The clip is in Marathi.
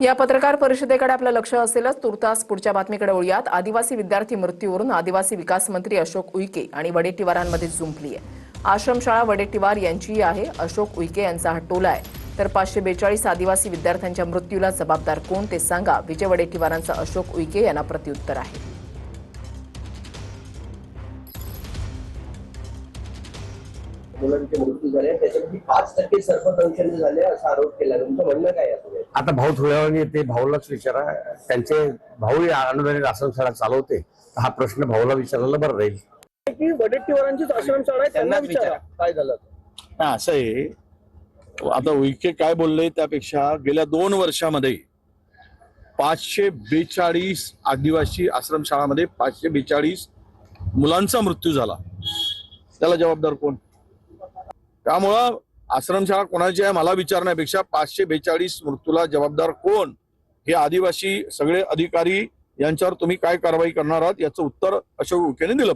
या पत्रकार परिषदेकडे आपलं लक्ष असेलच. तुर्तास पुढच्या बातमीकडे वळूयात. आदिवासी विद्यार्थी मृत्यूवरून आदिवासी विकास मंत्री अशोक उईके आणि वडेट्टीवारांमध्ये जुंपली आहे. आश्रमशाळा वडेट्टीवार यांचीही आहे. अशोक उईके यांचा हा टोला आहे. तर 542 आदिवासी विद्यार्थ्यांच्या मृत्यूला जबाबदार कोण ते सांगा, विजय वडेट्टीवारांचा अशोक उईके यांना प्रत्युत्तर आहे. मुलांचे मृत्यू झाले त्याच्यापैकी 5% सर्पदंशाने झाले असा आरोप केला. तुमचं म्हणणं काय आहे? आता भाऊ थोड्या वेळाने ते भाऊलाच विचारा. त्यांचे भाऊ या अनुदानित आश्रमशाळा चालवते. हा प्रश्न भाऊला विचारायला बरं राहील की वडेट्टीवारांचीच आश्रमशाळा आहे, त्यांना विचारा काय झालं. असं आहे, आता उईके काय बोलले त्यापेक्षा गेल्या 2 वर्षामध्ये 542 आदिवासी आश्रमशाळामध्ये 542 मुलांचा मृत्यू झाला. त्याला जबाबदार कोण? त्यामुळं आश्रमशाळा कोणाची आहे मला विचारण्यापेक्षा 542 मृत्यूला जबाबदार कोण, हे आदिवासी सगळे अधिकारी यांच्यावर तुम्ही काय कारवाई करणार आहात याचं उत्तर अशोक उईकेने दिलं.